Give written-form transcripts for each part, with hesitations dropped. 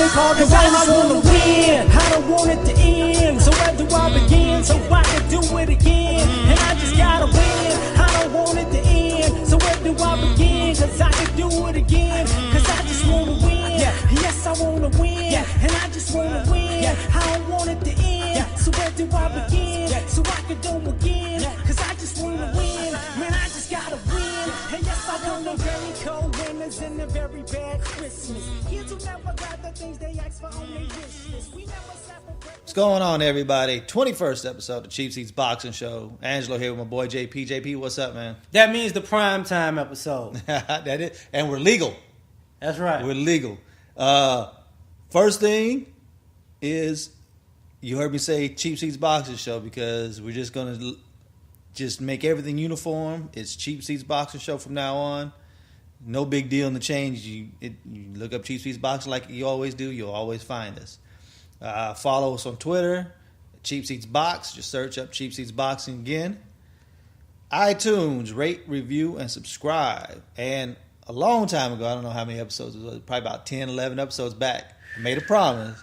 they call the I just wanna win. I don't want it to end. So where do I begin? So I can do it again. And I just gotta win. I don't want it to end. So where do I begin? Cause I can do it again. Cause I just wanna win. Yes, I wanna win. And I just wanna win. I don't want it to end. So where do I begin? So I can do it again. Cause I just wanna win. Man, I just gotta win. And yes, I want the very cold winners and the very bad Christmas. Kids who never got the things they ask for on their wish list. We never separate. What's going on, everybody? 21st episode of the Cheap Seats Boxing Show. Angelo here with my boy JP. JP, what's up, man? That means the prime time episode. That is, and we're legal. That's right. We're legal. First thing is, you heard me say Cheap Seats Boxing Show because we're just going to just make everything uniform. It's Cheap Seats Boxing Show from now on. No big deal in the change. You look up Cheap Seats Boxing like you always do. You'll always find us. Follow us on Twitter, Cheap Seats Box. Just search up Cheap Seats Boxing again. iTunes, rate, review, and subscribe. And a long time ago, I don't know how many episodes it was, probably about 10, 11 episodes back, I made a promise.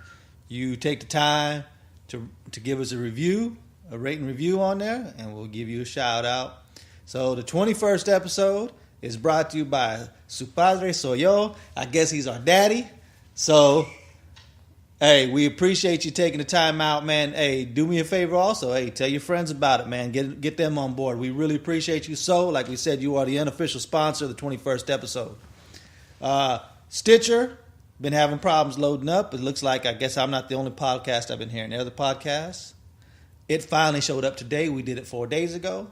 You take the time to give us a review, a rate and review on there, and we'll give you a shout out. So the 21st episode is brought to you by Su Padre Soy Yo. I guess he's our daddy. So, hey, we appreciate you taking the time out, man. Hey, do me a favor also. Hey, tell your friends about it, man. Get them on board. We really appreciate you. So, like we said, you are the unofficial sponsor of the 21st episode. Stitcher, been having problems loading up. It looks like, I guess I'm not the only podcast I've been hearing. The other podcasts, it finally showed up today. We did it 4 days ago.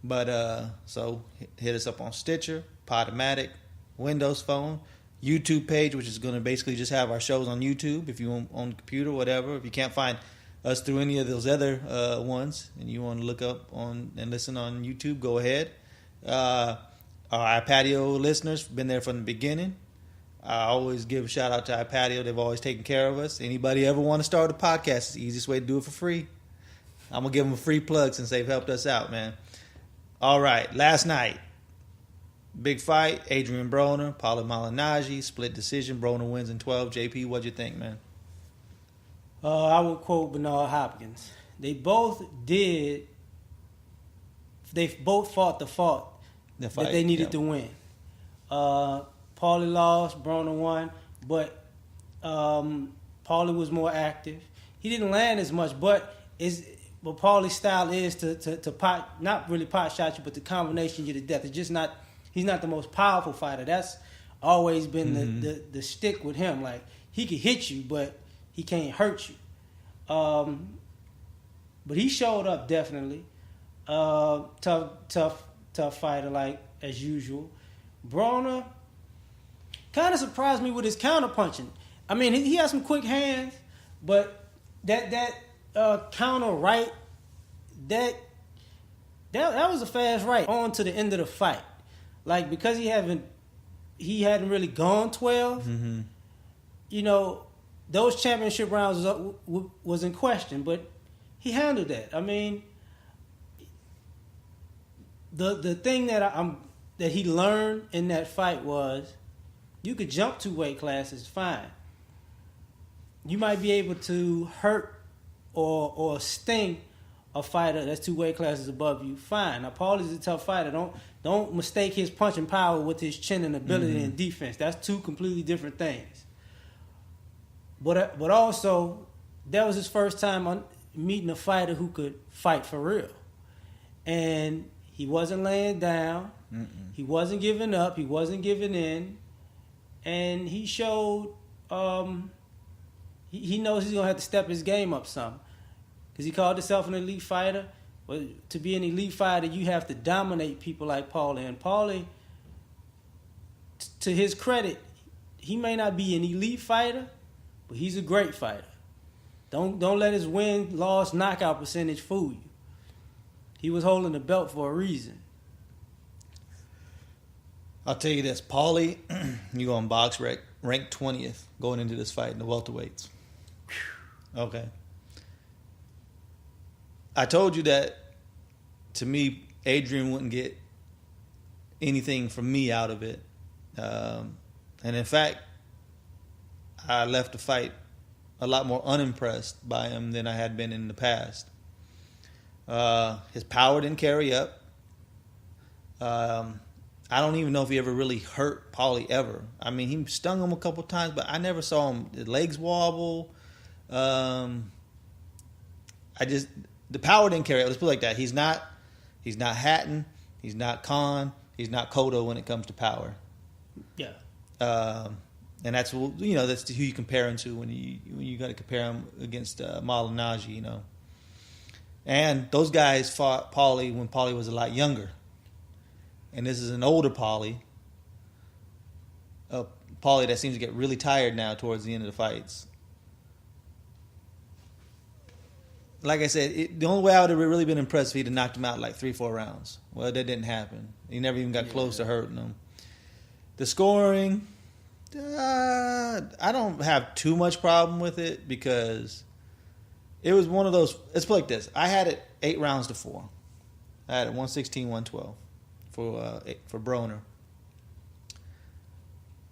But, so, hit us up on Stitcher, Podomatic, Windows Phone, YouTube page, which is going to basically just have our shows on YouTube if you on the computer, whatever. If you can't find us through any of those other ones and you want to look up on and listen on YouTube, go ahead. Our iPatio listeners, been there from the beginning. I always give a shout out to iPatio. They've always taken care of us. Anybody ever want to start a podcast, it's the easiest way to do it for free. I'm going to give them a free plug since they've helped us out, man. All right, last night, big fight, Adrien Broner, Paulie Malignaggi, split decision. Broner wins in 12. JP, what'd you think, man? I would quote Bernard Hopkins. They both fought the fight that they needed to win. Paulie lost, Broner won, but Paulie was more active. He didn't land as much, but Paulie's style is to pot, not really pot shot you, but to combination you to death. It's just not. He's not the most powerful fighter. That's always been the stick with him. Like, he can hit you, but he can't hurt you. But he showed up definitely. Tough fighter, like as usual. Broner kind of surprised me with his counter punching. I mean, he has some quick hands, but that counter right, that was a fast right on to the end of the fight. Like, because he hadn't really gone 12, you know, those championship rounds was in question, but he handled that. I mean, the thing that he learned in that fight was you could jump 2 weight classes fine. You might be able to hurt or sting a fighter that's 2 weight classes above you, fine. Now, Paulie's a tough fighter. Don't mistake his punching power with his chin and ability and defense. That's 2 completely different things. But also, that was his first time meeting a fighter who could fight for real. And he wasn't laying down. He wasn't giving up. He wasn't giving in. And he showed he knows he's going to have to step his game up some. Because he called himself an elite fighter. Well, to be an elite fighter, you have to dominate people like Paulie. And Paulie, to his credit, he may not be an elite fighter, but he's a great fighter. Don't let his win-loss knockout percentage fool you. He was holding the belt for a reason. I'll tell you this, Paulie, you go on box ranked 20th going into this fight in the welterweights. Okay. I told you that, to me, Adrien wouldn't get anything from me out of it. And in fact, I left the fight a lot more unimpressed by him than I had been in the past. His power didn't carry up. I don't even know if he ever really hurt Paulie ever. I mean, he stung him a couple times, but I never saw him his legs wobble. The power didn't carry up. Let's put it like that. He's not Hatton. He's not Khan. He's not Cotto when it comes to power. Yeah. And that's who you compare him to when you got to compare him against Malignaggi, you know. And those guys fought Paulie when Paulie was a lot younger. And this is an older Paulie. A Paulie that seems to get really tired now towards the end of the fights. Like I said, the only way I would have really been impressed if he'd have knocked him out like 3-4 rounds. Well, that didn't happen. He never even got close to hurting him. The scoring, I don't have too much problem with it because it was one of those. Let's put it like this: I had it 8 rounds to 4. I had it 116-112 for Broner.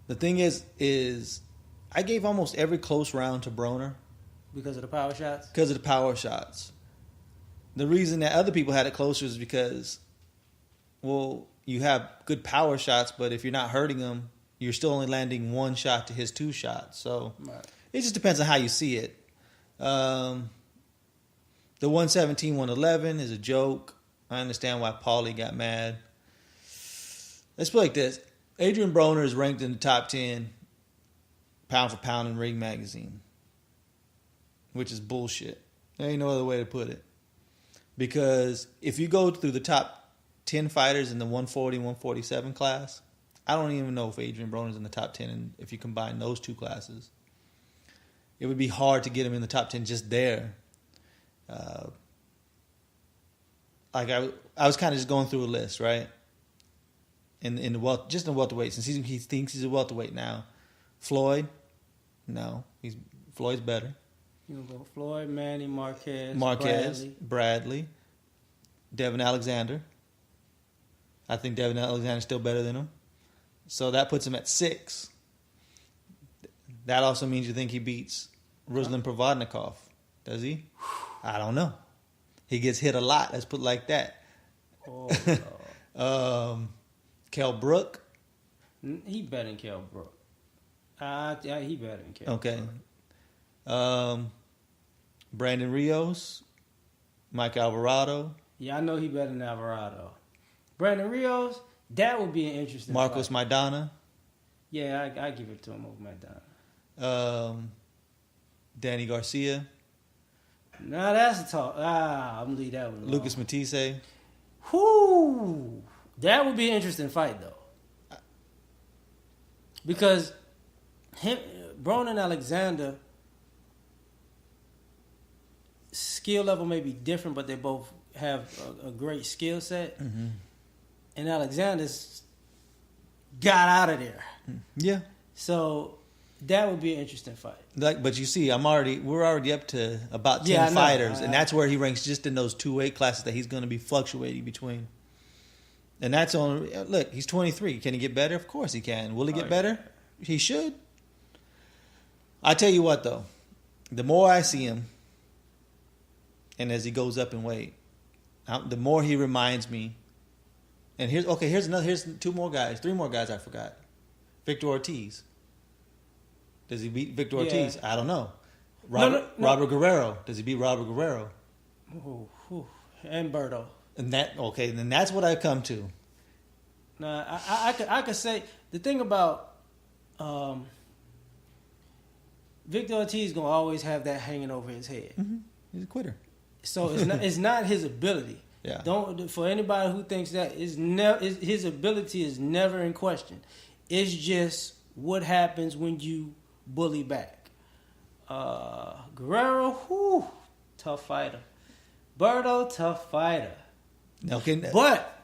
The thing is I gave almost every close round to Broner. Because of the power shots? Because of the power shots. The reason that other people had it closer is because, well, you have good power shots, but if you're not hurting them, you're still only landing 1 shot to his 2 shots. So It just depends on how you see it. The 117-111 is a joke. I understand why Paulie got mad. Let's put it like this. Adrien Broner is ranked in the top 10 pound for pound in Ring Magazine, which is bullshit. There ain't no other way to put it. Because if you go through the top 10 fighters in the 140, 147 class, I don't even know if Adrien Broner's in the top 10 and if you combine those 2 classes. It would be hard to get him in the top 10 just there. I was kind of just going through a list, right? In the welterweight, since he thinks he's a welterweight now. Floyd, no, Floyd's better. You know, Floyd, Manny, Marquez, Bradley, Devin Alexander. I think Devin Alexander's still better than him. So that puts him at 6. That also means you think he beats Ruslan Provodnikov. Does he? I don't know. He gets hit a lot. Let's put it like that. Kell Brook. He better than Kell Brook. Yeah, he better than Kell Okay. Brook. Brandon Rios. Mike Alvarado. Yeah, I know he better than Alvarado. Brandon Rios, that would be an interesting Marcos fight. Maidana. Yeah, I give it to him over Maidana. Danny Garcia. Now that's a talk. I'm gonna leave that one alone. Lucas Matisse. Whoo! That would be an interesting fight, though. Because Broner and Alexander, skill level may be different, but they both have a great skill set. Mm-hmm. And Alexander's got out of there. Yeah. So that would be an interesting fight. But you see, we're already up to about 10 fighters, and that's where he ranks just in those 2 weight classes that he's going to be fluctuating between. And that's on. Look, he's 23. Can he get better? Of course he can. Will he get better? He should. I tell you what, though, the more I see him, and as he goes up in weight, the more he reminds me. And here's 3 more guys I forgot. Victor Ortiz. Does he beat Victor Ortiz? I don't know. Robert Guerrero. Does he beat Robert Guerrero? And Berto. And then that's what I come to. Now, I could say the thing about Victor Ortiz gonna always have that hanging over his head. Mm-hmm. He's a quitter. So it's not his ability. Yeah. Don't for anybody who thinks that his ability is never in question. It's just what happens when you bully back. Guerrero, tough fighter. Berto, tough fighter. Okay, but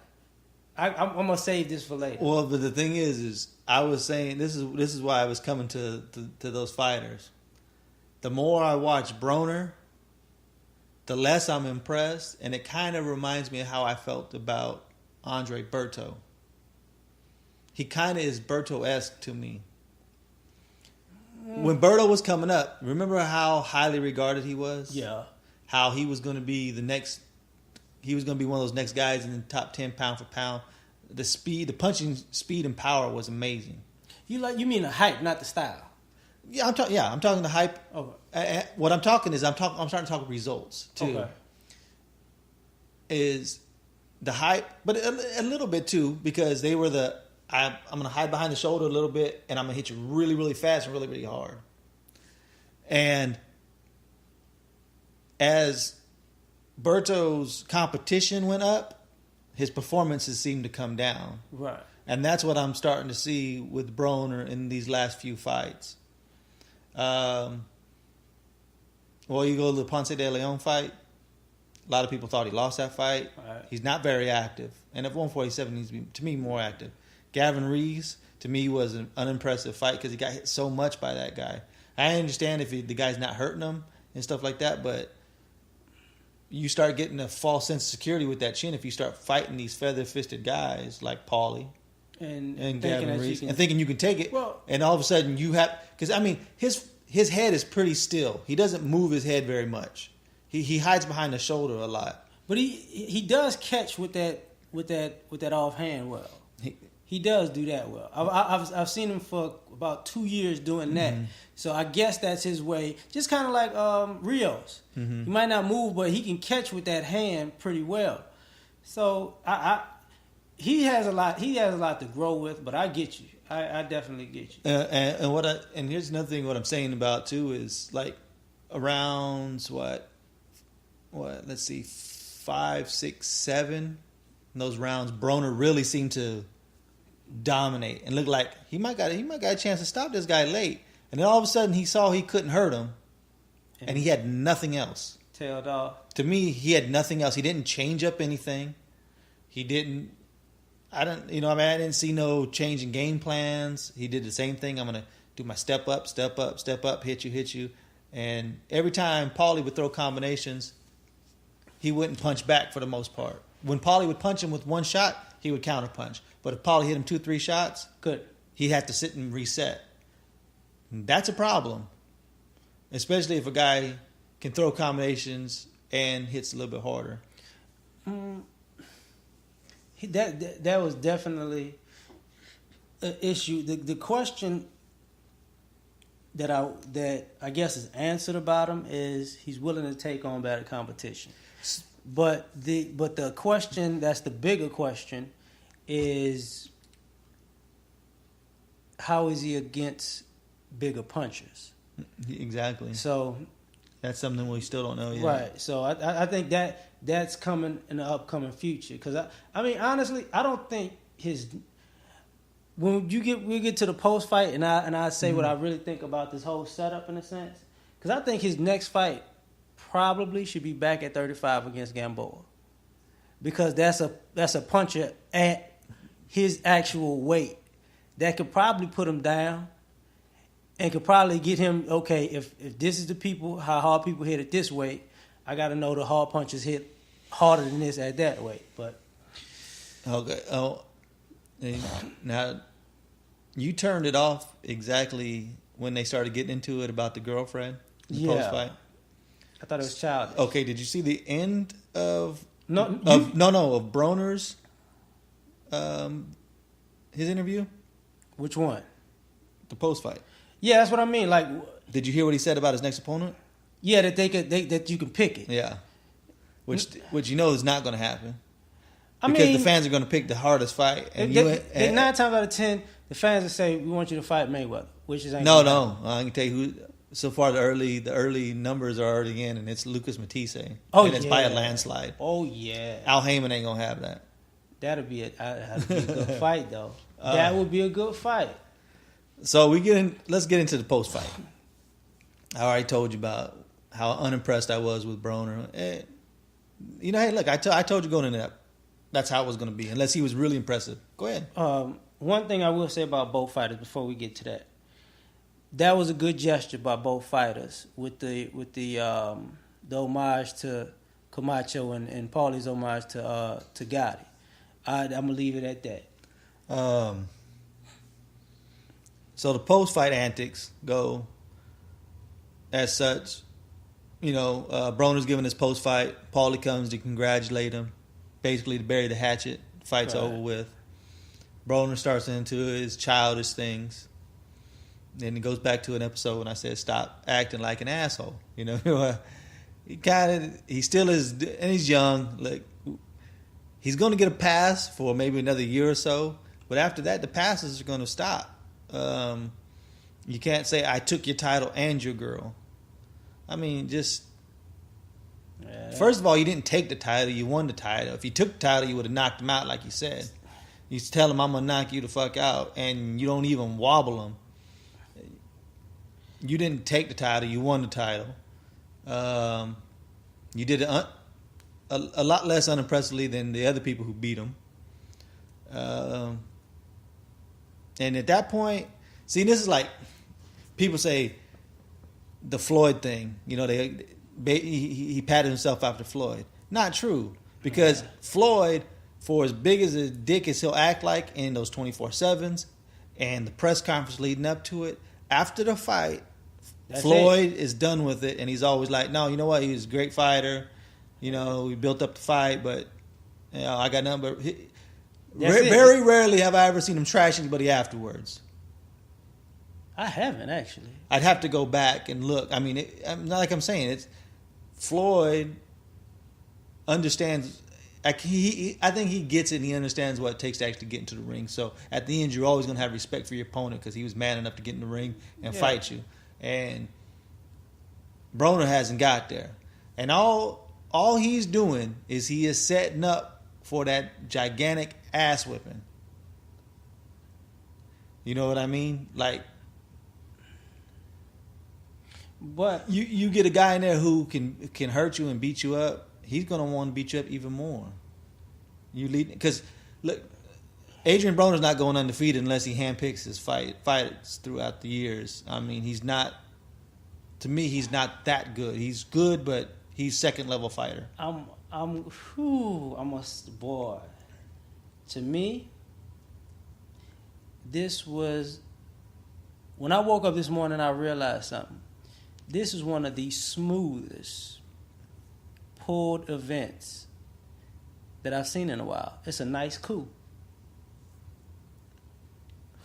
I'm gonna save this for later. Well, but the thing is I was saying this is why I was coming to those fighters. The more I watch Broner, the less I'm impressed, and it kind of reminds me of how I felt about Andre Berto. He kind of is Berto-esque to me. when Berto was coming up, remember how highly regarded he was? Yeah. How he was going to be the next. He was going to be one of those next guys in the top 10 pound for pound. The speed, the punching speed and power was amazing. You mean the hype, not the style. Yeah, I'm talking the hype. Okay. What I'm talking is I'm starting to talk results too. Okay. Is the hype, but a little bit too, because they were I'm going to hide behind the shoulder a little bit, and I'm going to hit you really, really fast and really, really hard. And as Berto's competition went up, his performances seemed to come down. Right. And that's what I'm starting to see with Broner in these last few fights. Well, you go to the Ponce de Leon fight. A lot of people thought he lost that fight. Right. He's not very active. And at 147, he needs to be, to me, more active. Gavin Reeves, to me, was an unimpressive fight because he got hit so much by that guy. I understand if the guy's not hurting him and stuff like that, but you start getting a false sense of security with that chin if you start fighting these feather-fisted guys like Paulie and Gavin Reeves and thinking you can take it. Well, and all of a sudden you have... Because, I mean, his head is pretty still. He doesn't move his head very much. He hides behind the shoulder a lot. But he does catch with that offhand well. He does do that well. I've seen him for about 2 years doing that. Mm-hmm. So I guess that's his way. Just kind of like Rios. Mm-hmm. He might not move, but he can catch with that hand pretty well. So he has a lot. He has a lot to grow with. But I get you. I definitely get you. And here's another thing. What I'm saying about too is like around what? Let's see, 5, 6, 7. In those rounds, Broner really seemed to dominate and look like he might got a chance to stop this guy late. And then all of a sudden he saw he couldn't hurt him, and he had nothing else. Tailed off. To me, he had nothing else. He didn't change up anything. He didn't. I didn't see no change in game plans. He did the same thing. I'm gonna do my step up, hit you, and every time Paulie would throw combinations, he wouldn't punch back for the most part. When Paulie would punch him with one shot, he would counter punch. But if Paulie hit him 2-3 shots, good, he'd have to sit and reset. That's a problem, especially if a guy can throw combinations and hits a little bit harder. That was definitely an issue. The question that I guess is answered about him is he's willing to take on better competition. But the question that's the bigger question is how is he against bigger punchers? Exactly. So that's something we still don't know yet. Right. So I think that's coming in the upcoming future. Because I mean honestly, I don't think when we get to the post fight and I say what I really think about this whole setup in a sense. Because I think his next fight probably should be back at 35 against Gamboa, because that's a puncher at his actual weight that could probably put him down and could probably get him, okay, if this is how hard people hit at this weight, I got to know the hard punches hit harder than this at that weight. But okay, now you turned it off exactly when they started getting into it about the girlfriend, the post fight. I thought it was childish. Okay, did you see the end of Broner's his interview? Which one? The post fight. Yeah, that's what I mean. Like, did you hear what he said about his next opponent? Yeah, that that you can pick it. Yeah, which you know is not going to happen. Because the fans are going to pick the hardest fight, and 9 times out of 10, the fans will say, "We want you to fight Mayweather," which is no. I can tell you who. So far, the early numbers are already in, and it's Lucas Matisse. And it's by a landslide. Oh yeah. Al Heyman ain't gonna have that. That'd be a good fight, though. That would be a good fight. So let's get into the post fight. I already told you about how unimpressed I was with Broner. Hey, look, I told you going into that. That's how it was going to be, unless he was really impressive. Go ahead. One thing I will say about both fighters before we get to that was a good gesture by both fighters with the homage to Camacho and Paulie's homage to Gotti. I'm gonna leave it at that. So the post-fight antics go as such. Broner's giving his post-fight. Paulie comes to congratulate him, basically to bury the hatchet. Fight's over with. Broner starts into his childish things. Then it goes back to an episode when I said, "Stop acting like an asshole." He still is, and he's young. Like, he's going to get a pass for maybe another year or so, but after that, the passes are going to stop. You can't say, "I took your title and your girl." I mean, first of all, you didn't take the title; you won the title. If you took the title, you would have knocked him out, like you said. You tell him, "I'm gonna knock you the fuck out," and you don't even wobble him. You didn't take the title; you won the title. You did it a lot less unimpressively than the other people who beat him. And at that point, see, this is like people say the Floyd thing. He patted himself after Floyd. Not true, because Floyd, for as big as a dick as he'll act like in those 24/7s and the press conference leading up to it, after the fight, Floyd is done with it, and he's always like, "No, you know what? He was a great fighter. We built up the fight, but I got nothing but." Very rarely have I ever seen him trash anybody afterwards. I haven't, actually. I'd have to go back and look. I mean, like I'm saying, it's Floyd understands. I think he gets it, and he understands what it takes to actually get into the ring. So at the end, you're always going to have respect for your opponent because he was man enough to get in the ring and fight you. And Broner hasn't got there. And all he's doing is he is setting up for that gigantic ass whipping. You know what I mean? Like, but you get a guy in there who can hurt you and beat you up. He's gonna want to beat you up even more. You lead, because look, Adrien Broner's not going undefeated unless he handpicks his fighters throughout the years. I mean, he's not. To me, he's not that good. He's good, but he's second level fighter. Boy. To me, this was, when I woke up this morning, I realized something. This is one of the smoothest pulled events that I've seen in a while. It's a nice coup.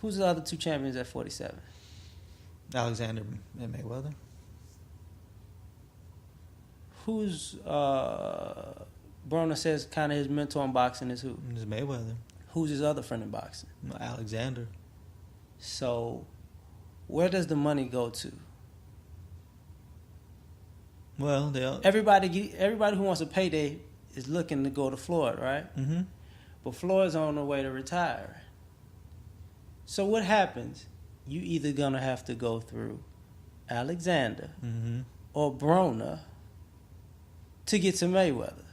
Who's the other two champions at 47? Alexander and Mayweather. Who's Broner says kind of his mentor in boxing is who? It's Mayweather. Who's his other friend in boxing? Alexander. So, where does the money go to? Well, everybody who wants a payday is looking to go to Floyd, right? Mm-hmm. But Floyd's on the way to retire. So what happens? You either gonna have to go through Alexander or Broner to get to Mayweather.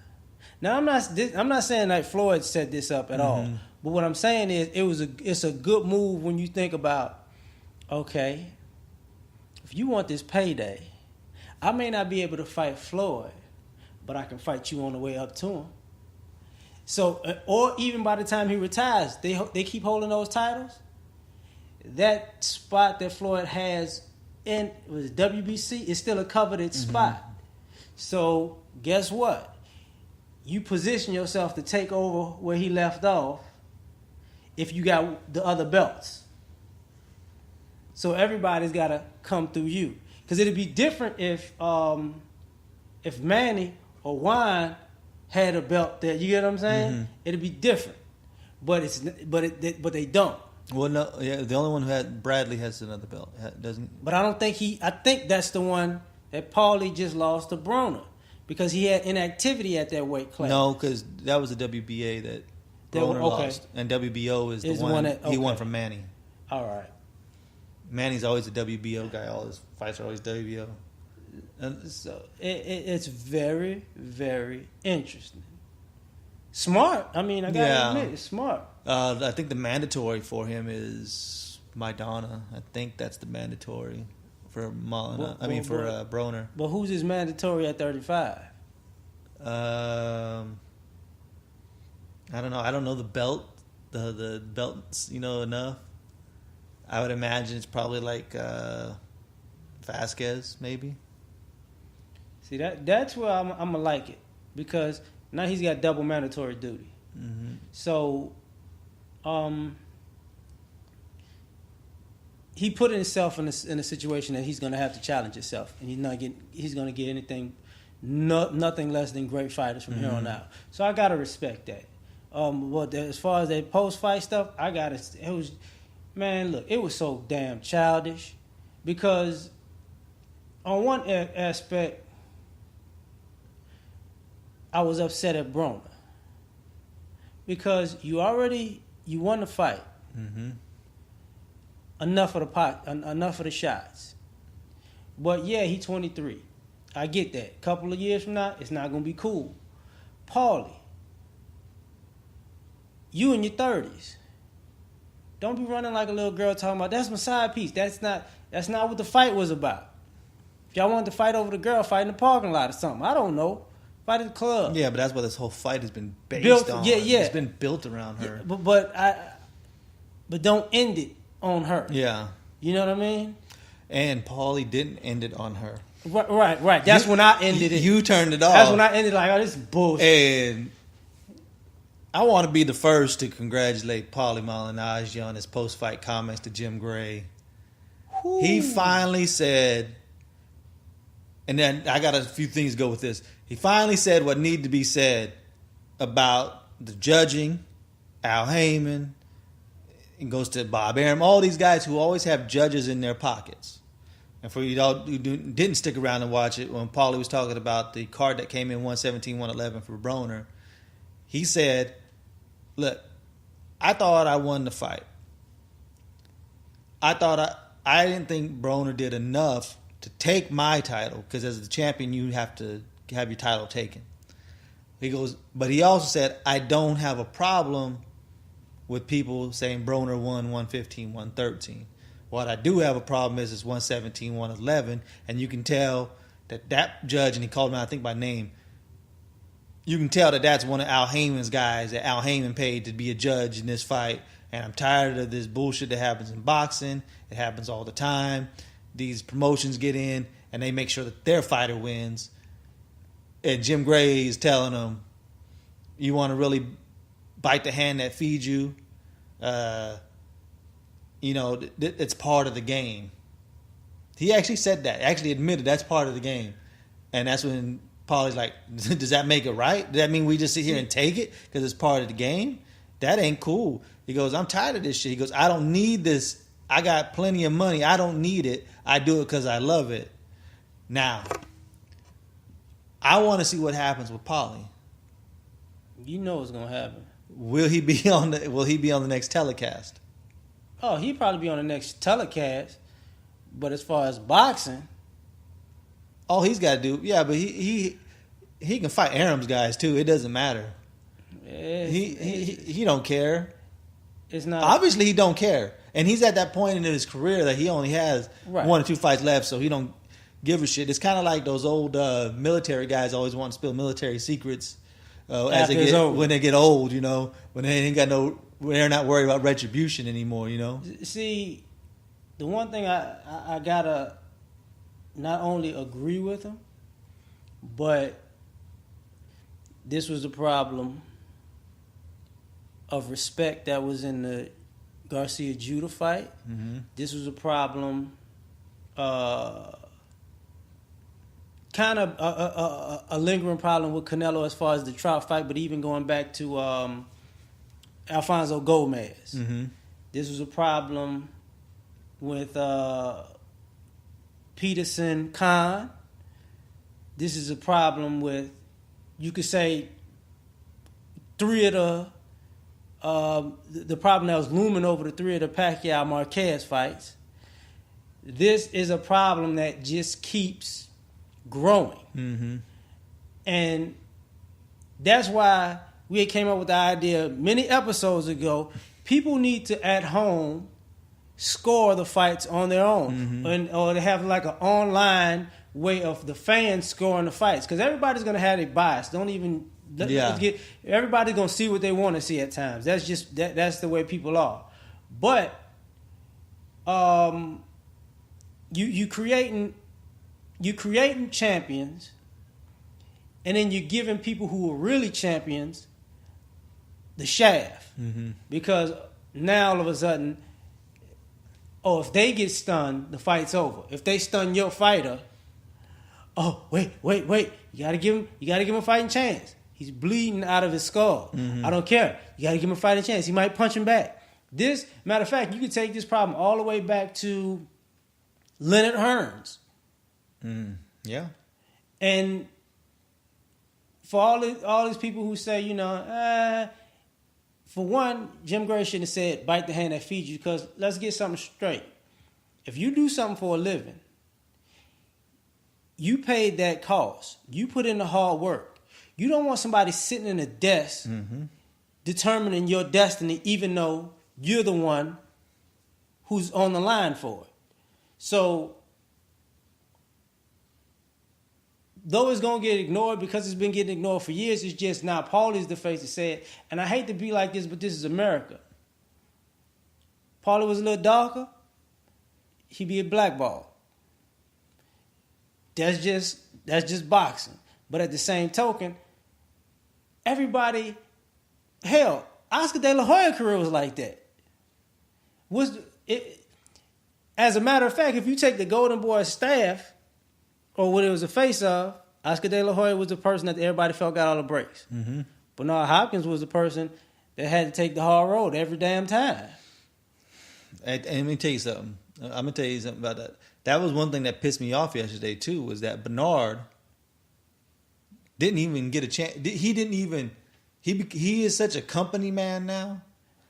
Now I'm not saying that Floyd set this up at all, but what I'm saying is it's a good move when you think about, okay, if you want this payday, I may not be able to fight Floyd, but I can fight you on the way up to him. So, or even by the time he retires, they keep holding those titles. That spot that Floyd has in WBC is still a coveted spot. So guess what? You position yourself to take over where he left off if you got the other belts. So everybody's got to come through you. Because it'd be different if Manny or Wine had a belt there. You get what I'm saying? It'd be different. But they don't. Well, no, yeah, the only one who had Bradley has another belt, doesn't. But I don't think I think that's the one that Paulie just lost to Broner because he had inactivity at that weight class. No, because that was the WBA that Broner lost, and WBO is the one that he won from Manny. All right. Manny's always a WBO guy. All his fights are always WBO. And so it's very, very interesting. Smart. I mean, I gotta admit, it's smart. I think the mandatory for him is Maidana. I think that's the mandatory for Broner. But who's his mandatory at 35? I don't know. I don't know the belt. The belts, enough. I would imagine it's probably like Vasquez, maybe. See, that's where I'm gonna like it, because now he's got double mandatory duty. Mm-hmm. So, he put himself in a situation that he's gonna have to challenge himself, and he's gonna get nothing less than great fighters from here on out. So I gotta respect that. As far as that post fight stuff, it was so damn childish, because on one aspect, I was upset at Broner, because you won the fight. Mm-hmm. Enough of the shots. But yeah, he's 23. I get that. A couple of years from now, it's not gonna be cool. Paulie, you in your 30s. Don't be running like a little girl talking about that's my side piece. That's not what the fight was about. If y'all wanted to fight over the girl, fight in the parking lot or something. I don't know. Fight at the club. Yeah, but that's what this whole fight has been based on. Yeah. It's been built around her. Yeah, but don't end it on her. Yeah. You know what I mean? And Paulie didn't end it on her. Right. That's when I ended it. You turned it off. That's when I ended like, oh, this is bullshit. And I want to be the first to congratulate Paulie Malignaggi on his post-fight comments to Jim Gray. Ooh. He finally said, and then I got a few things to go with this. He finally said what needed to be said about the judging, Al Heyman. It goes to Bob Arum, all these guys who always have judges in their pockets. And for you who didn't stick around and watch it, when Paulie was talking about the card that came in 117-111 for Broner, he said, look, I thought I won the fight. I didn't think Broner did enough to take my title, because as the champion, you have to have your title taken. He goes, but he also said, I don't have a problem with people saying Broner won 115, 113. What I do have a problem is it's 117, 111, and you can tell that judge, and he called him out, I think by name, you can tell that that's one of Al Heyman's guys that Al Heyman paid to be a judge in this fight, and I'm tired of this bullshit that happens in boxing. It happens all the time. These promotions get in, and they make sure that their fighter wins. And Jim Gray is telling them, you want to really bite the hand that feeds you, it's part of the game. He actually said that, actually admitted that's part of the game. And that's when Paulie's like, does that make it right? Does that mean we just sit here and take it because it's part of the game? That ain't cool. He goes, I'm tired of this shit. He goes, I don't need this. I got plenty of money. I don't need it. I do it because I love it. Now, I want to see what happens with Paulie. You know what's gonna happen. Will he be on the next telecast? Oh, he'll probably be on the next telecast. But as far as boxing, all he's got to do, yeah, but he can fight Arum's guys too. It doesn't matter. He don't care. It's not obviously he don't care, and he's at that point in his career that he only has 1 or 2 fights left, so he don't give a shit. It's kind of like those old military guys always want to spill military secrets when they get old, when when they're not worried about retribution anymore, See, the one thing I gotta not only agree with him, but this was the problem of respect that was in the Garcia-Judah fight. Mm-hmm. This was a problem, kind of a lingering problem with Canelo as far as the Trout fight, but even going back to Alfonso Gomez. Mm-hmm. This was a problem with Peterson Khan. This is a problem with, you could say, 3 of the problem that was looming over the 3 of the Pacquiao Marquez fights. This is a problem that just keeps growing. Mm-hmm. And that's why we came up with the idea many episodes ago. People need to, at home, score the fights on their own. Mm-hmm. Or they have like an online way of the fans scoring the fights. Because everybody's going to have a bias. Everybody's going to see what they want to see at times. That's just that's the way people are. But you creating champions, and then you're giving people who are really champions the shaft. Because now all of a sudden, if they get stunned, the fight's over. If they stun your fighter, wait, you gotta give him a fighting chance. He's bleeding out of his skull. I don't care. You gotta give him a fighting chance. He might punch him back. Matter of fact, you could take this problem all the way back to Leonard Hearns. Yeah. And for all these people who say, for one, Jim Gray shouldn't have said, bite the hand that feeds you, because let's get something straight. If you do something for a living, you paid that cost. You put in the hard work. You don't want somebody sitting in a desk determining your destiny, even though you're the one who's on the line for it. So, though it's going to get ignored because it's been getting ignored for years, it's just now Paulie's the face to say it. And I hate to be like this, but this is America. Paulie was a little darker, he'd be a blackball. That's just boxing. But at the same token, everybody, hell, Oscar De La Hoya's career was like that. As a matter of fact, if you take the Golden Boy staff, or what it was a face of, Oscar De La Hoya was the person that everybody felt got all the breaks. Bernard Hopkins was the person that had to take the hard road every damn time. And let me tell you something. I'm going to tell you something about that. That was one thing that pissed me off yesterday, too, was that Bernard didn't even get a chance. He didn't even... He is such a company man now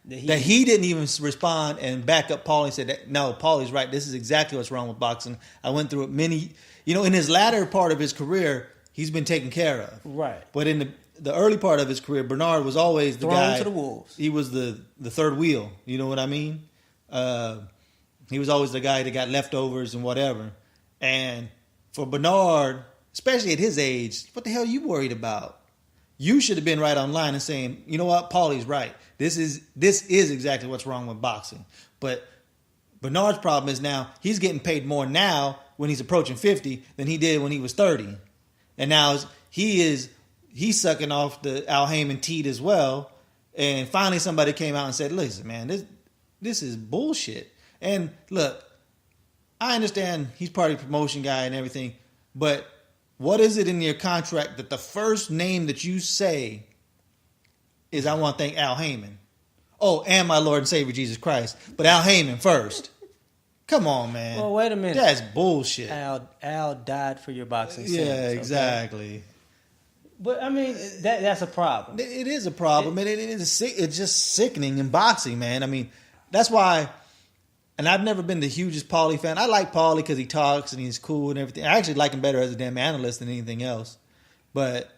that he didn't even respond and back up Paulie and said, that, no, Paulie's right. This is exactly what's wrong with boxing. I went through it many... in his latter part of his career, he's been taken care of. Right. But in the early part of his career, Bernard was always the guy... to the wolves. He was the third wheel. You know what I mean? He was always the guy that got leftovers and whatever. And for Bernard, especially at his age, what the hell are you worried about? You should have been right online and saying, you know what, Paulie's right. This is exactly what's wrong with boxing. But Bernard's problem is now he's getting paid more now when he's approaching 50 than he did when he was 30. And now he's sucking off the Al Heyman teat as well. And finally somebody came out and said, listen, man, this is bullshit. And look, I understand he's part of the promotion guy and everything, but what is it in your contract that the first name that you say is, I want to thank Al Heyman? Oh, and my Lord and Savior Jesus Christ. But Al Heyman first. Come on, man. Well, wait a minute. That's bullshit. Al died for your boxing sins. Yeah, exactly. Okay? But, I mean, that's a problem. It is a problem. It's just sickening in boxing, man. I mean, that's why... And I've never been the hugest Paulie fan. I like Paulie because he talks and he's cool and everything. I actually like him better as a damn analyst than anything else. But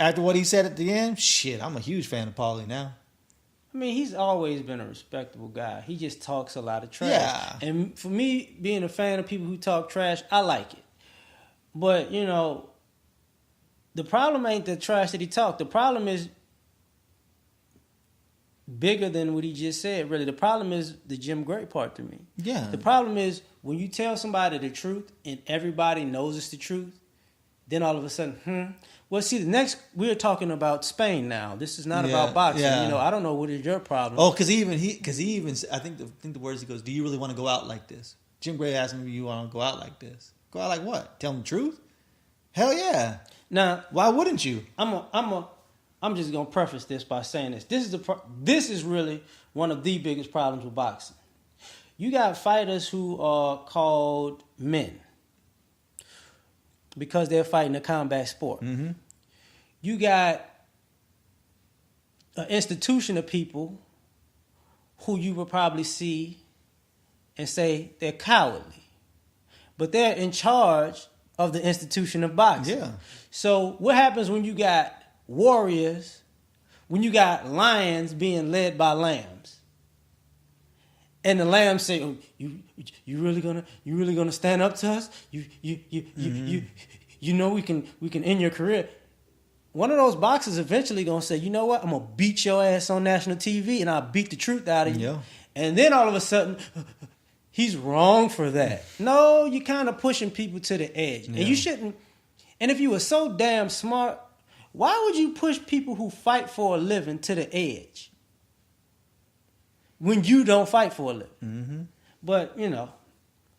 after what he said at the end, shit, I'm a huge fan of Paulie now. I mean, he's always been a respectable guy. He just talks a lot of trash. Yeah. And for me, being a fan of people who talk trash, I like it. But, the problem ain't the trash that he talked. The problem is bigger than what he just said, really. The problem is the Jim Gray part to me. Yeah. The problem is when you tell somebody the truth and everybody knows it's the truth, then all of a sudden, Well, see, we're talking about Spain now. This is not about boxing. Yeah. I don't know what is your problem. Oh, because he even, I think the words he goes, do you really want to go out like this? Jim Gray asked me, do you want to go out like this? Go out like what? Tell him the truth? Hell yeah. Now, why wouldn't you? I'm just gonna preface this by saying this. This is really one of the biggest problems with boxing. You got fighters who are called men because they're fighting a combat sport. Mm-hmm. You got an institution of people who you would probably see and say they're cowardly, but they're in charge of the institution of boxing. Yeah. So what happens when you got warriors, when you got lions being led by lambs, and the lambs say, oh, "You really gonna stand up to us? You know we can end your career." One of those boxers eventually gonna say, "You know what? I'm gonna beat your ass on national TV, and I'll beat the truth out of you, And then all of a sudden, he's wrong for that. No, you're kind of pushing people to the edge. And you shouldn't. And if you were so damn smart, why would you push people who fight for a living to the edge when you don't fight for a living? Mm-hmm. But,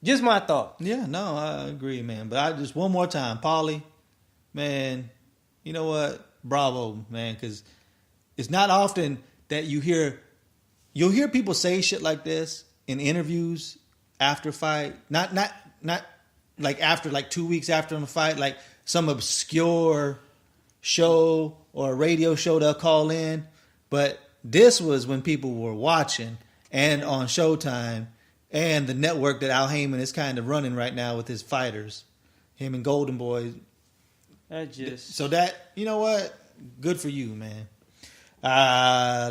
just my thought. Yeah, no, I agree, man. But I just, one more time, Paulie, man, you know what? Bravo, man, because it's not often that you'll hear people say shit like this in interviews after fight. Not like after, like 2 weeks after the fight, like some obscure show or a radio show they'll call in. But this was when people were watching and on Showtime and the network that Al Heyman is kind of running right now with his fighters, him and Golden Boy. So that, you know what? Good for you, man.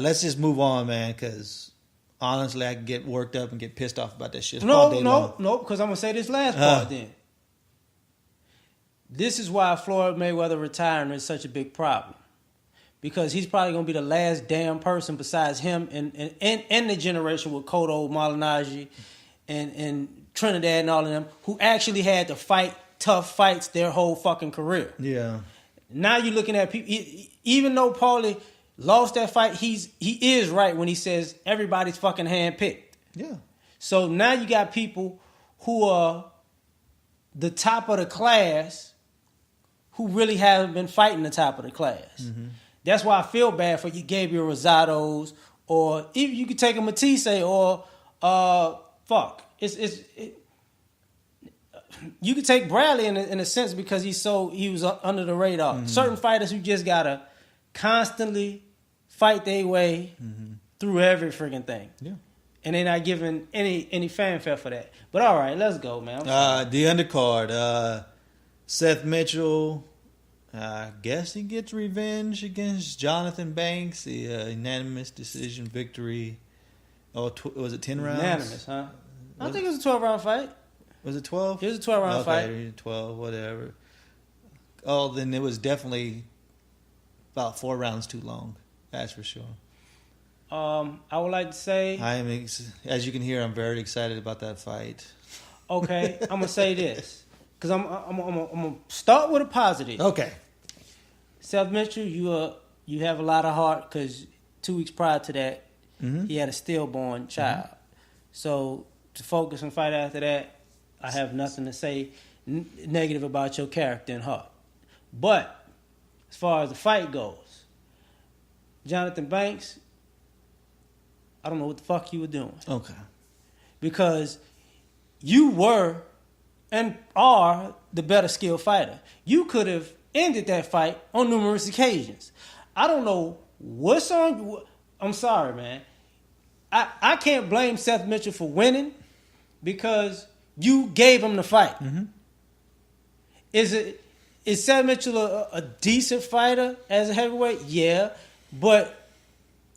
Let's just move on, man, because honestly, I can get worked up and get pissed off about that shit all day long. No, because I'm going to say this last part then. This is why Floyd Mayweather retiring is such a big problem. Because he's probably going to be the last damn person besides him and the generation with Cotto, Malignaggi, and Trinidad and all of them who actually had to fight tough fights their whole fucking career. Yeah. Now you're looking at people, even though Paulie lost that fight, he is right when he says everybody's fucking handpicked. Yeah. So now you got people who are the top of the class who really haven't been fighting the top of the class. Mm-hmm. That's why I feel bad for you Gabriel Rosados, or even you could take a Matisse or you could take Bradley in a sense because he was under the radar. Mm-hmm. Certain fighters who just gotta constantly fight their way through every freaking thing. Yeah. And they're not giving any fanfare for that. But all right, let's go, man. The undercard, Seth Mitchell, I guess he gets revenge against Johnathon Banks. The unanimous decision victory. Oh, was it 10 rounds? Unanimous, huh? I think it was a 12-round fight. Was it 12? It was a 12-round fight. 12, whatever. Oh, then it was definitely about 4 rounds too long. That's for sure. I would like to say... as you can hear, I'm very excited about that fight. Okay, I'm going to say this. Because I'm going to start with a positive. Okay. Seth Mitchell, you have a lot of heart because 2 weeks prior to that, he had a stillborn child. So to focus and fight after that, I have nothing to say negative about your character and heart. But as far as the fight goes, Johnathon Banks, I don't know what the fuck you were doing. Okay. Because you were and are the better skilled fighter. You could have ended that fight on numerous occasions. I don't know what's on you. I'm sorry, man. I can't blame Seth Mitchell for winning because you gave him the fight. Mm-hmm. Is Seth Mitchell a decent fighter as a heavyweight? Yeah, but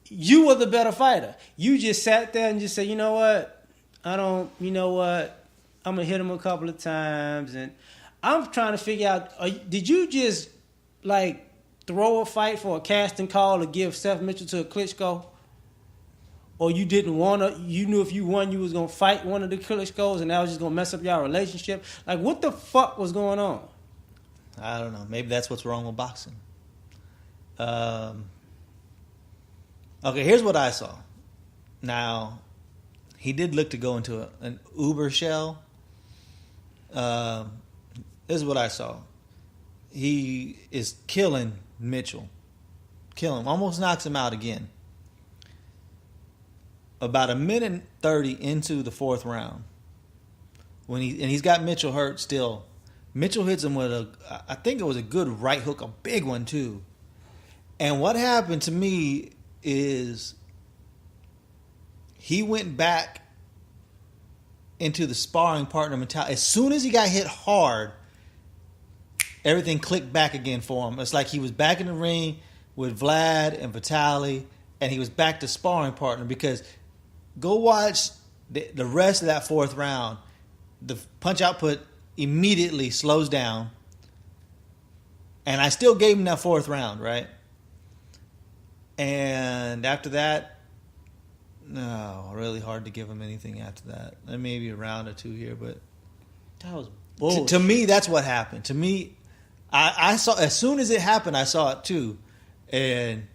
you were the better fighter. You just sat there and just said, you know what? I'm going to hit him a couple of times. And I'm trying to figure out, did you just, throw a fight for a casting call to give Seth Mitchell to a Klitschko? Or you didn't want to, you knew if you won, you was going to fight one of the Klitschkos and that was just going to mess up your relationship? What the fuck was going on? I don't know. Maybe that's what's wrong with boxing. Okay, here's what I saw. Now, he did look to go into an Uber shell. This is what I saw. He is killing Mitchell. Almost knocks him out again. About 1:30 into the 4th round, he's got Mitchell hurt still. Mitchell hits him with I think it was a good right hook, a big one too. And what happened to me is he went back into the sparring partner mentality. As soon as he got hit hard, everything clicked back again for him. It's like he was back in the ring with Vlad and Vitali, and he was back to sparring partner because go watch the rest of that 4th round. The punch output immediately slows down. And I still gave him that 4th round, right? And after that, No, really hard to give him anything after that. Maybe a round or two here, but That was bullshit. to me, that's what happened. To me, I saw as soon as it happened, I saw it too, and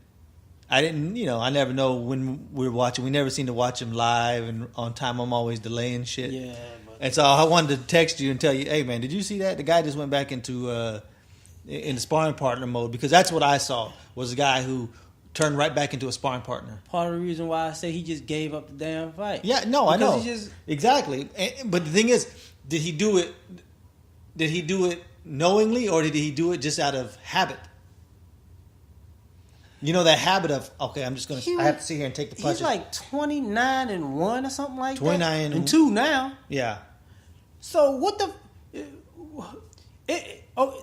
I didn't. I never know when we're watching. We never seem to watch him live and on time. I'm always delaying shit. Yeah, And so I wanted to text you and tell you, hey man, did you see that? The guy just went back into in the sparring partner mode, because that's what I saw, was a guy who turned right back into a sparring partner. part of the reason why I say he just gave up the damn fight. Yeah, no, I know. Because he just- exactly. But the thing is, did he do it? Did he do it knowingly, or did he do it just out of habit? That habit of, okay, I'm just going to. I have to sit here and take the punches. He's like 29-1 or something like 29 that. And 2 now. Yeah. So what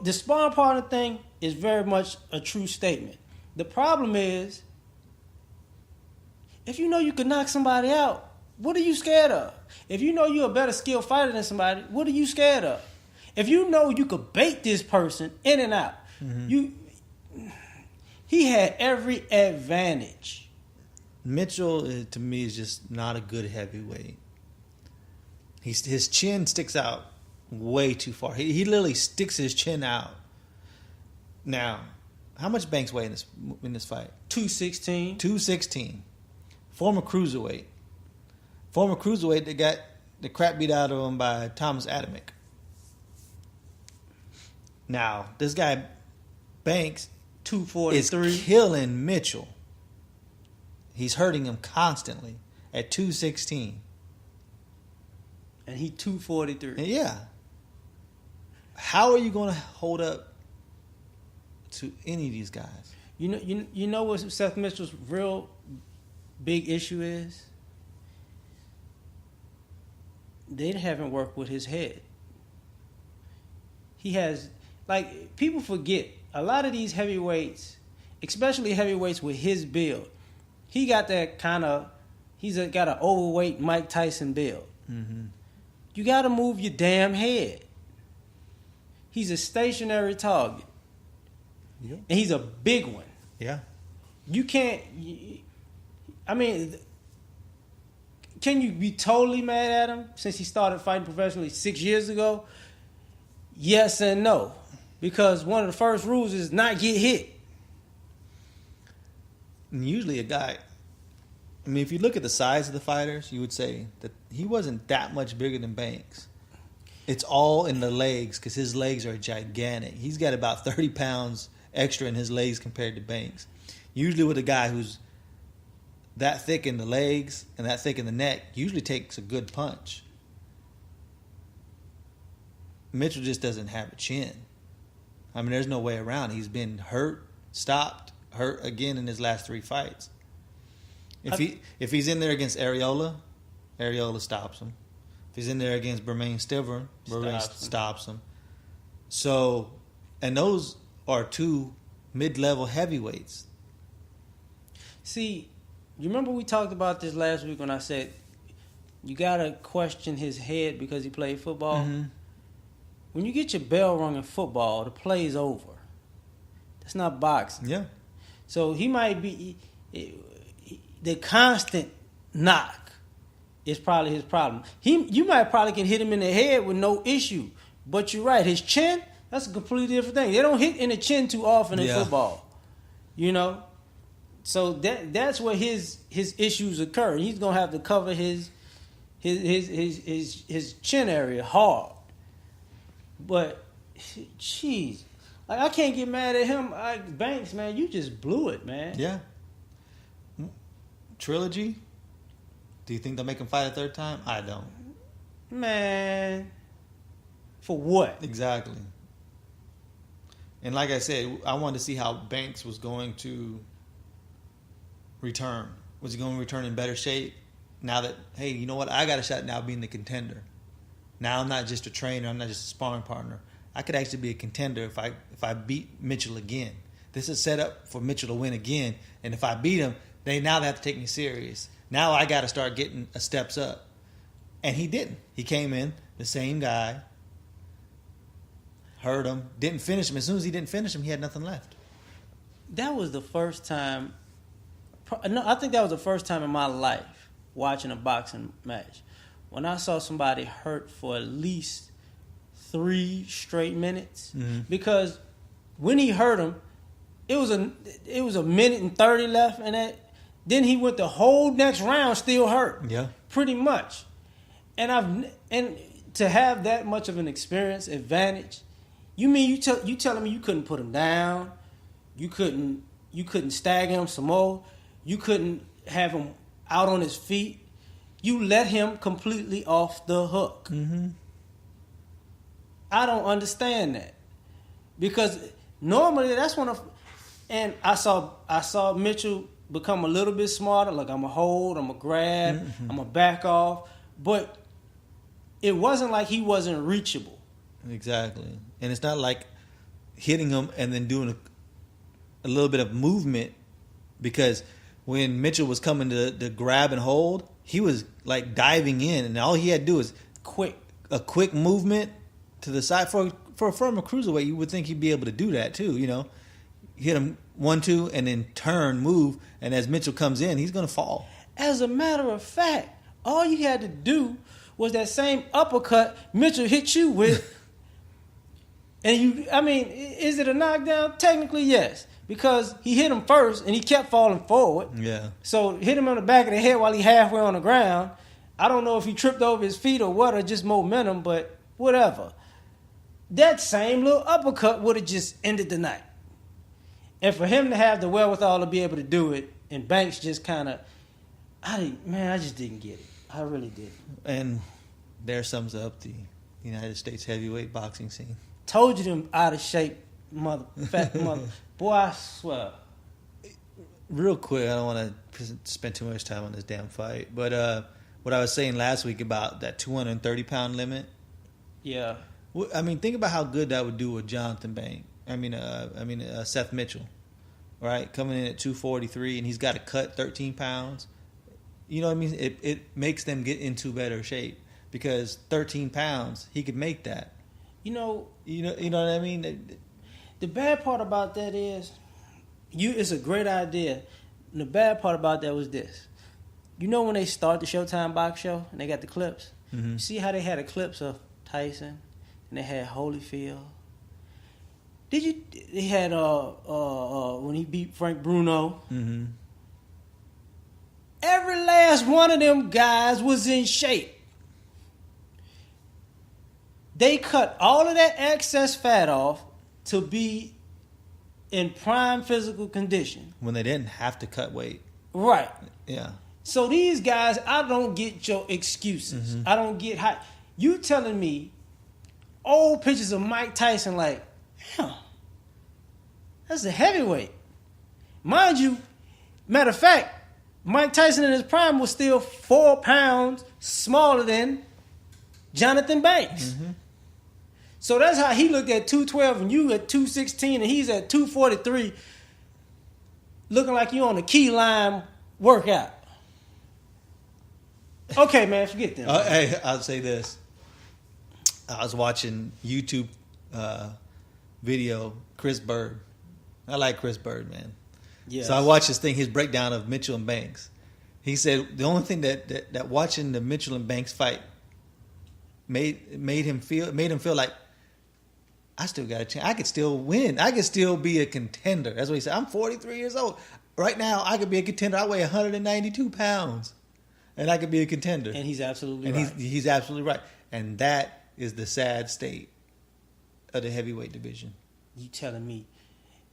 the sparring partner thing is very much a true statement. The problem is, if you know you can knock somebody out, what are you scared of? If you know you're a better skilled fighter than somebody, what are you scared of? If you know you could bait this person in and out, he had every advantage. Mitchell, to me, is just not a good heavyweight. His chin sticks out way too far. He literally sticks his chin out. Now, how much Banks weigh in this fight? 216. 216. Former cruiserweight that got the crap beat out of him by Thomas Adamick. Now, this guy Banks 243. is killing Mitchell. He's hurting him constantly at 216. And he 243. Yeah. How are you going to hold up to any of these guys? You know what Seth Mitchell's real big issue is? They haven't worked with his head. He has, people forget, a lot of these heavyweights, especially heavyweights with his build, he got that kind of, got an overweight Mike Tyson build. Mm-hmm. You got to move your damn head. He's a stationary target. Yeah. And he's a big one. Yeah. You can't, can you be totally mad at him since he started fighting professionally 6 years ago? Yes and no. Because one of the first rules is not get hit. And usually a guy, if you look at the size of the fighters, you would say that he wasn't that much bigger than Banks. It's all in the legs, because his legs are gigantic. He's got about 30 pounds extra in his legs compared to Banks. Usually with a guy who's that thick in the legs and that thick in the neck, usually takes a good punch. Mitchell just doesn't have a chin. There's no way around it. He's been hurt, stopped, hurt again in his last 3 fights. If he's in there against Areola stops him. If he's in there against Bermain Stiverne stops him. So, and those are 2 mid-level heavyweights. See, you remember we talked about this last week when I said you got to question his head because he played football? Mm-hmm. When you get your bell rung in football, the play's over. That's not boxing. Yeah. So he might be... the constant knock is probably his problem. You might probably can hit him in the head with no issue. But you're right. His chin, that's a completely different thing. They don't hit in the chin too often in football. So that's where his issues occur. He's gonna have to cover his chin area hard. But, jeez, I can't get mad at him. Banks, man, you just blew it, man. Yeah. Trilogy? Do you think they'll make him fight a 3rd time? I don't. Man. For what? Exactly. And like I said, I wanted to see how Banks was going to return. Was he going to return in better shape? Now that, hey, you know what? I got a shot now being the contender. Now I'm not just a trainer. I'm not just a sparring partner. I could actually be a contender if I beat Mitchell again. This is set up for Mitchell to win again. And if I beat him, they have to take me serious. Now I got to start getting steps up. And he didn't. He came in, the same guy, hurt him, didn't finish him. As soon as he didn't finish him, he had nothing left. That was the first time. No, I think that was the first time in my life watching a boxing match. When I saw somebody hurt for at least 3 straight minutes, because when he hurt him, it was a minute and 30 left, and then he went the whole next round still hurt. Yeah, pretty much. And to have that much of an experience advantage, you mean you telling me you couldn't put him down, you couldn't stagger him some more, you couldn't have him out on his feet, you let him completely off the hook. I don't understand that, because normally that's one of, and I saw Mitchell become a little bit smarter. Like, I'm gonna hold, I'm gonna grab, I'm gonna back off, but it wasn't like he wasn't reachable. Exactly, and it's not like hitting him and then doing a little bit of movement, because when Mitchell was coming to grab and hold, he was like diving in, and all he had to do is a quick movement to the side. For a former cruiserweight, you would think he'd be able to do that too. Hit him 1-2 and then turn, move, and as Mitchell comes in, he's gonna fall. As a matter of fact, all you had to do was that same uppercut Mitchell hit you with, and is it a knockdown? Technically, yes, because he hit him first and he kept falling forward. Yeah. So hit him on the back of the head while he halfway on the ground. I don't know if he tripped over his feet or what, or just momentum, but whatever. That same little uppercut would have just ended the night. And for him to have the wherewithal to be able to do it, and Banks just kind of, I just didn't get it. I really didn't. And there sums up the United States heavyweight boxing scene. Told you them out of shape fat mother. Boy, I swear. Real quick, I don't want to spend too much time on this damn fight, but what I was saying last week about that 230-pound limit. Yeah. Think about how good that would do with Johnathon Banks. Seth Mitchell, right? Coming in at 243, and he's got to cut 13 pounds. You know what I mean? It makes them get into better shape, because 13 pounds, he could make that. You know what I mean? The bad part about that is, it's a great idea. And the bad part about that was this. When they start the Showtime box show and they got the clips? Mm-hmm. You see how they had the clips of Tyson and they had Holyfield? They had when he beat Frank Bruno? Mm-hmm. Every last one of them guys was in shape. They cut all of that excess fat off to be in prime physical condition. When they didn't have to cut weight. Right. Yeah. So these guys, I don't get your excuses. Mm-hmm. I don't get how you telling me old pictures of Mike Tyson like, that's a heavyweight. Mind you, matter of fact, Mike Tyson in his prime was still 4 pounds smaller than Johnathon Banks. Mm-hmm. So that's how he looked at 212 and you at 216 and he's at 243, looking like you on a key lime workout. Okay, man, forget them. Hey, I'll say this. I was watching YouTube video, Chris Bird. I like Chris Bird, man. Yes. So I watched his breakdown of Mitchell and Banks. He said the only thing that watching the Mitchell and Banks fight made him feel like, I still got a chance. I could still win. I could still be a contender. That's what he said. I'm 43 years old. Right now, I could be a contender. I weigh 192 pounds. And I could be a contender. And he's absolutely right. He's absolutely right. And that is the sad state of the heavyweight division. You telling me.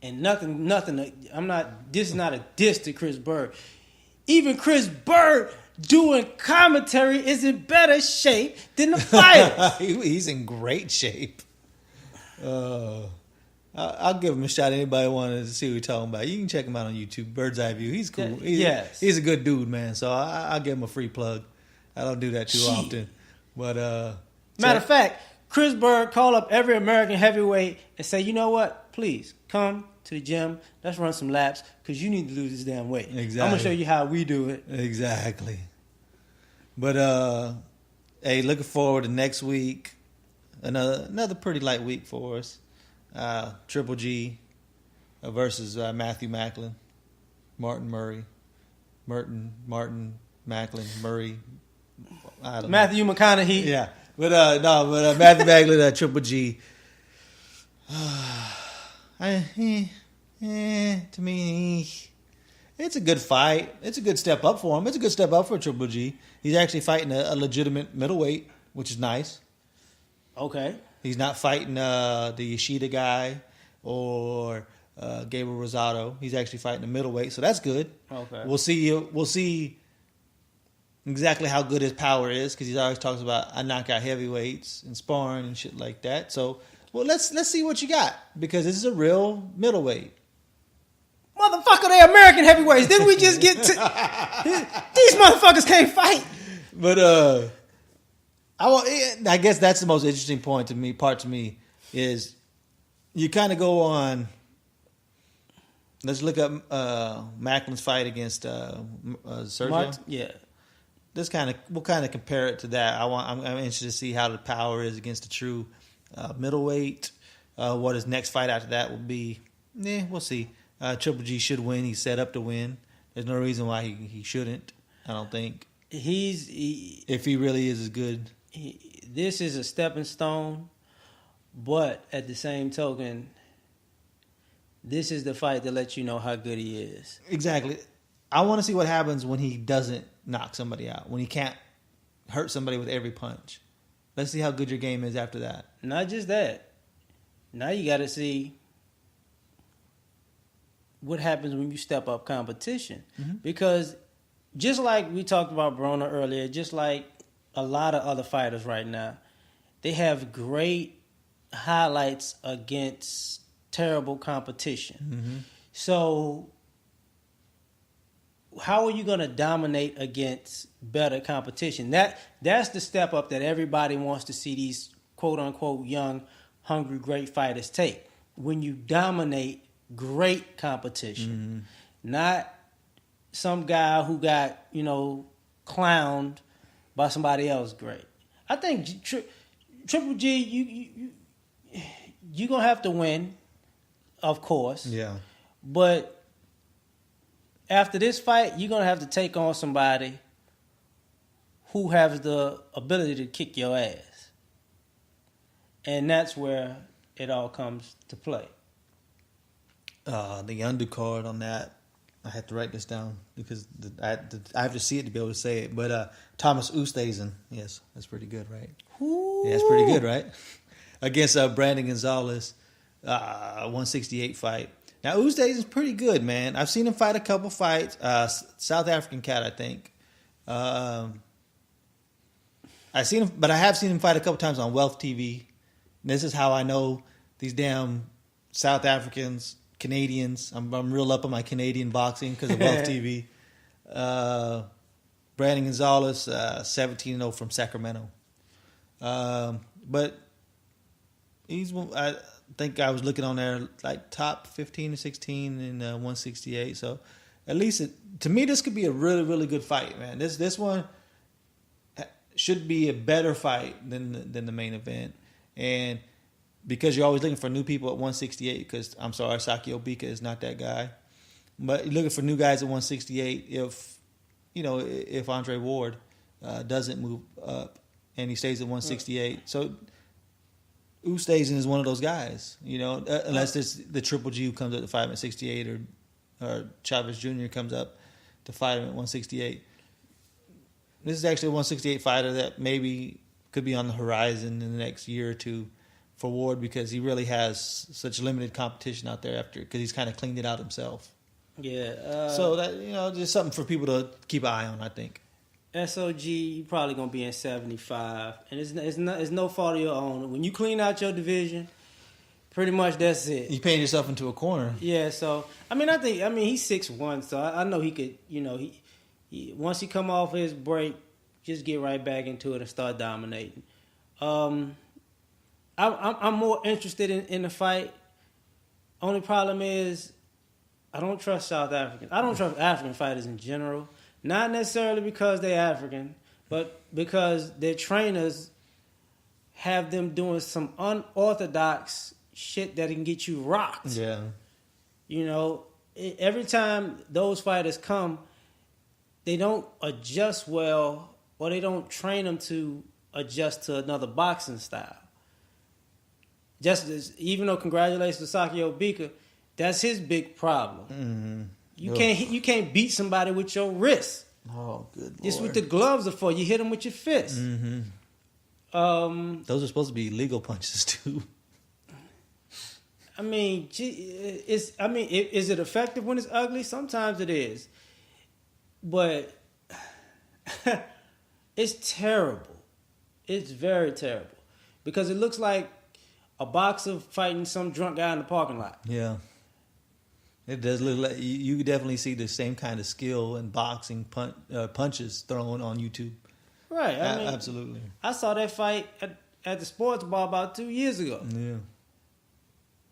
And nothing, this is not a diss to Chris Bird. Even Chris Bird doing commentary is in better shape than the fighters. He's in great shape. I'll give him a shot. Anybody want to see what we're talking about, you can check him out on YouTube. Bird's Eye View. He's cool. He's a good dude, man. So I'll give him a free plug. I don't do that too often. But matter of fact, Chris Bird call up every American heavyweight and say, you know what? Please come to the gym. Let's run some laps because you need to lose this damn weight. Exactly. I'm gonna show you how we do it. Exactly. But hey, looking forward to next week. Another pretty light week for us. Triple G versus Matthew Macklin, Martin Murray, Martin Macklin, Murray. I don't know. Matthew McConaughey. Yeah. But Matthew Macklin, Triple G. To me, it's a good fight. It's a good step up for him. It's a good step up for Triple G. He's actually fighting a legitimate middleweight, which is nice. Okay. He's not fighting the Yoshida guy or Gabriel Rosado. He's actually fighting a middleweight, so that's good. Okay. We'll see exactly how good his power is because he always talks about I knock out heavyweights and sparring and shit like that. So, well, let's see what you got because this is a real middleweight. Motherfucker, they American heavyweights. Didn't we just get to... These motherfuckers can't fight. But I guess that's the most interesting part to me is you kind of go on. Let's look up Macklin's fight against Sergio. Yeah. We'll kind of compare it to that. I'm interested to see how the power is against the true middleweight. What his next fight after that will be. We'll see. Triple G should win. He's set up to win. There's no reason why he shouldn't. I don't think. If he really is as good. This is a stepping stone, but at the same token, this is the fight that lets you know how good he is. Exactly. I want to see what happens when he doesn't knock somebody out, when he can't hurt somebody with every punch. Let's see how good your game is after that. Not just that. Now you got to see what happens when you step up competition. Mm-hmm. Because just like we talked about Broner earlier, just like a lot of other fighters right now, they have great highlights against terrible competition. Mm-hmm. So how are you going to dominate against better competition? That's the step up that everybody wants to see these quote-unquote young, hungry, great fighters take. When you dominate great competition. Mm-hmm. Not some guy who got, clowned by somebody else great. I think Triple G, you're going to have to win, of course. Yeah. But after this fight, you're going to have to take on somebody who has the ability to kick your ass. And that's where it all comes to play. The undercard on that, I have to write this down because I have to see it to be able to say it. But Thomas Oosthuizen, yes, that's pretty good, right? Ooh. Yeah, that's pretty good, right? Against Brandon Gonzalez, 168 fight. Now Oosthuizen's pretty good, man. I've seen him fight a couple fights. South African cat, I think. I have seen him fight a couple times on Wealth TV. And this is how I know these damn South Africans. Canadians. I'm real up on my Canadian boxing because of Wealth TV. Brandon Gonzalez, 17-0 from Sacramento. But I think I was looking on there like top 15 to 16 in 168. So at least to me, this could be a really, really good fight, man. This one should be a better fight than the main event. And because you're always looking for new people at 168, because I'm sorry, Saki Obika is not that guy. But you're looking for new guys at 168 if Andre Ward doesn't move up and he stays at 168. So Oosthuizen is one of those guys, unless it's the Triple G who comes up to fight him at 68 or Chavez Jr. comes up to fight him at 168. This is actually a 168 fighter that maybe could be on the horizon in the next year or two for Ward because he really has such limited competition out there because he's kind of cleaned it out himself. Yeah. So that just something for people to keep an eye on, I think. SOG, you probably gonna be in 75, and it's no fault of your own. When you clean out your division, pretty much that's it. You paint yourself into a corner. Yeah. So I mean he's 6'1", so I know he could. He once he come off his break, just get right back into it and start dominating. I'm more interested in the fight. Only problem is I don't trust South Africans. I don't trust African fighters in general. Not necessarily because they're African, but because their trainers have them doing some unorthodox shit that can get you rocked. Yeah. Every time those fighters come, they don't adjust well, or they don't train them to adjust to another boxing style. Just as, even though congratulations to Sakio Bika, that's his big problem. Mm-hmm. You can't beat somebody with your wrist. Oh, good Lord. It's what the gloves are for. You hit them with your fist. Mm-hmm. Those are supposed to be legal punches too. I mean, is it effective when it's ugly? Sometimes it is, but it's terrible. It's very terrible because it looks like a boxer fighting some drunk guy in the parking lot. Yeah, it does look like you definitely see the same kind of skill in boxing punches thrown on YouTube. Right, I mean, absolutely. I saw that fight at the sports bar about 2 years ago. Yeah.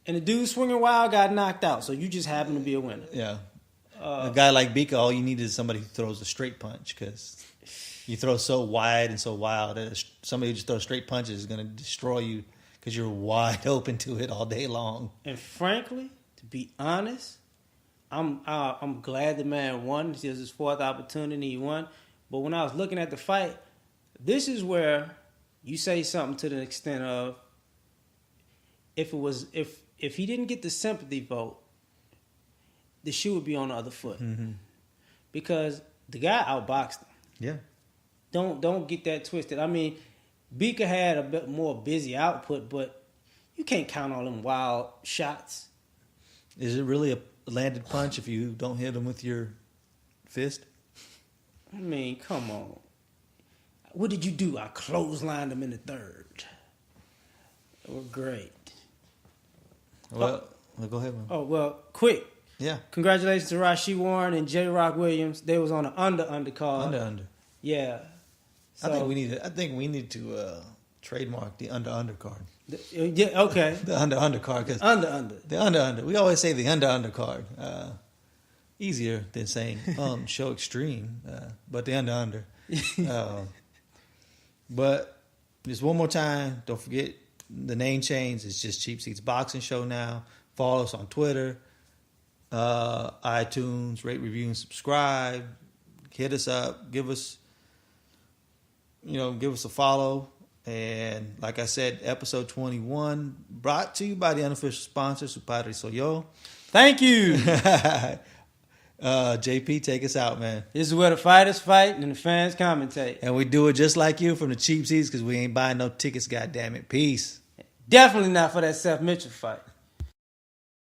And the dude swinging wild got knocked out, so you just happen to be a winner. Yeah. A guy like Bika, all you need is somebody who throws a straight punch because you throw so wide and so wild that somebody who just throws straight punches is going to destroy you because you're wide open to it all day long. And frankly, to be honest, I'm glad the man won. This is his fourth opportunity. He won. But when I was looking at the fight, this is where you say something to the extent of if he didn't get the sympathy vote, the shoe would be on the other foot. Mm-hmm. Because the guy outboxed him. Yeah. Don't get that twisted. I mean, Bika had a bit more busy output, but you can't count all them wild shots. Is it really a landed punch if you don't hit him with your fist? I mean, come on. What did you do? I clotheslined him in the third. They were great. Well, go ahead, man. Oh, well, quick. Yeah. Congratulations to Rashee Warren and J. Rock Williams. They was on an undercard. Under. Yeah. So, I think we need to trademark the under card. Yeah, okay. The under card because Under. the under. We always say the under card. Easier than saying show extreme, but the under. But just one more time, don't forget the name change. It's just Cheap Seats Boxing Show now. Follow us on Twitter, iTunes, rate, review, and subscribe. Hit us up. Give us a follow. And like I said, episode 21 brought to you by the unofficial sponsor, Su Padre Soy Yo. Thank you. JP, take us out, man. This is where the fighters fight and the fans commentate. And we do it just like you from the cheap seats because we ain't buying no tickets, goddammit. Peace. Definitely not for that Seth Mitchell fight.